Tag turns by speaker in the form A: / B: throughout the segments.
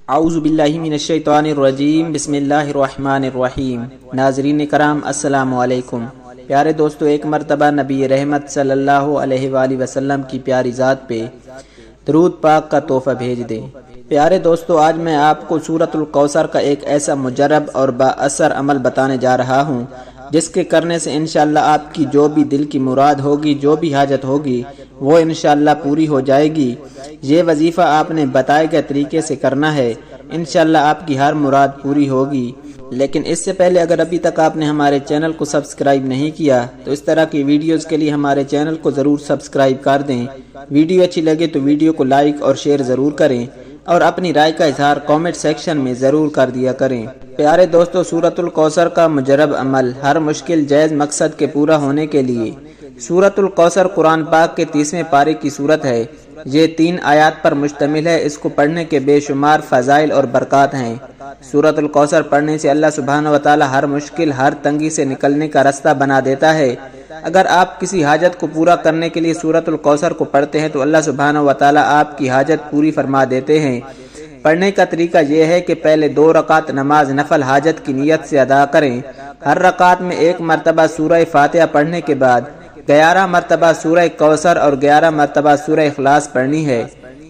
A: اعوذ باللہ من الشیطان الرجیم بسم اللہ الرحمن الرحیم۔ ناظرین کرام السلام علیکم۔ پیارے دوستو، ایک مرتبہ نبی رحمت صلی اللہ علیہ وآلہ وسلم کی پیاری ذات پہ درود پاک کا تحفہ بھیج دیں۔ پیارے دوستو، آج میں آپ کو سورۃ الکوثر کا ایک ایسا مجرب اور با اثر عمل بتانے جا رہا ہوں جس کے کرنے سے انشاءاللہ آپ کی جو بھی دل کی مراد ہوگی، جو بھی حاجت ہوگی، وہ انشاءاللہ پوری ہو جائے گی۔ یہ وظیفہ آپ نے بتائے گئے طریقے سے کرنا ہے، انشاءاللہ آپ کی ہر مراد پوری ہوگی۔ لیکن اس سے پہلے اگر ابھی تک آپ نے ہمارے چینل کو سبسکرائب نہیں کیا تو اس طرح کی ویڈیوز کے لیے ہمارے چینل کو ضرور سبسکرائب کر دیں۔ ویڈیو اچھی لگے تو ویڈیو کو لائک اور شیئر ضرور کریں اور اپنی رائے کا اظہار کامنٹ سیکشن میں ضرور کر دیا کریں۔ پیارے دوستو، سورۃ الکوثر کا مجرب عمل ہر مشکل جائز مقصد کے پورا ہونے کے لیے۔ سورۃ الکوثر قرآن پاک کے 30ویں پارے کی سورت ہے۔ یہ 3 آیات پر مشتمل ہے۔ اس کو پڑھنے کے بے شمار فضائل اور برکات ہیں۔ سورۃ الکوثر پڑھنے سے اللہ سبحانہ و تعالی ہر مشکل، ہر تنگی سے نکلنے کا راستہ بنا دیتا ہے۔ اگر آپ کسی حاجت کو پورا کرنے کے لیے سورۃ الکوثر کو پڑھتے ہیں تو اللہ سبحانہ و تعالی آپ کی حاجت پوری فرما دیتے ہیں۔ پڑھنے کا طریقہ یہ ہے کہ پہلے 2 رکعت نماز نفل حاجت کی نیت سے ادا کریں۔ ہر رکعت میں 1 مرتبہ سورہ فاتحہ پڑھنے کے بعد 11 مرتبہ سورہ کوثر اور 11 مرتبہ سورہ اخلاص پڑھنی ہے۔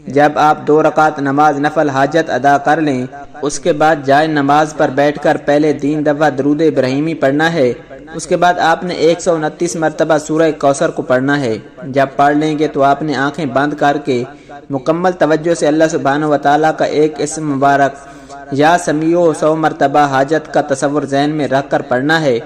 A: جب آپ 2 رکعت نماز نفل حاجت ادا کر لیں، اس کے بعد جائے نماز پر بیٹھ کر پہلے 3 دفعہ درود ابراہیمی پڑھنا ہے۔ اس کے بعد آپ نے 129 مرتبہ سورہ کوثر کو پڑھنا ہے۔ جب پڑھ لیں گے تو آپ نے آنکھیں بند کر کے مکمل توجہ سے اللہ سبحانہ و تعالیٰ کا ایک اسم مبارک یا سمیع 100 مرتبہ حاجت کا تصور ذہن میں رکھ کر پڑھنا ہے۔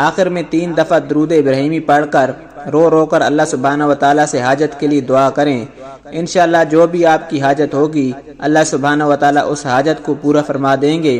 A: آخر میں 3 دفعہ درود ابراہیمی پڑھ کر رو رو کر اللہ سبحانہ و تعالیٰ سے حاجت کے لیے دعا کریں۔ انشاءاللہ جو بھی آپ کی حاجت ہوگی اللہ سبحانہ و تعالیٰ اس حاجت کو پورا فرما دیں گے۔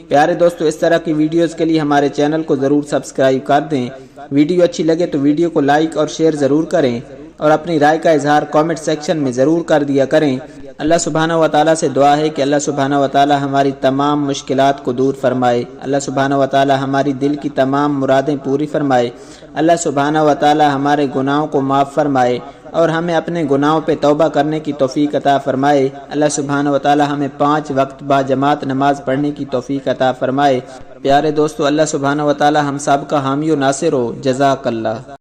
A: پیارے دوستو، اس طرح کی ویڈیوز کے لیے ہمارے چینل کو ضرور سبسکرائب کر دیں۔ ویڈیو اچھی لگے تو ویڈیو کو لائک اور شیئر ضرور کریں اور اپنی رائے کا اظہار کامنٹ سیکشن میں ضرور کر دیا کریں۔ اللہ سبحانہ و تعالیٰ سے دعا ہے کہ اللہ سبحانہ و تعالیٰ ہماری تمام مشکلات کو دور فرمائے۔ اللہ سبحانہ و تعالیٰ ہماری دل کی تمام مرادیں پوری فرمائے۔ اللہ سبحانہ و تعالیٰ ہمارے گناہوں کو معاف فرمائے اور ہمیں اپنے گناہوں پہ توبہ کرنے کی توفیق عطا فرمائے۔ اللہ سبحانہ و تعالیٰ ہمیں 5 وقت با جماعت نماز پڑھنے کی توفیق عطا فرمائے۔ پیارے دوستو، اللہ سبحانہ و تعالیٰ ہم سب کا حامی و ناصر ہو۔ جزاک اللہ۔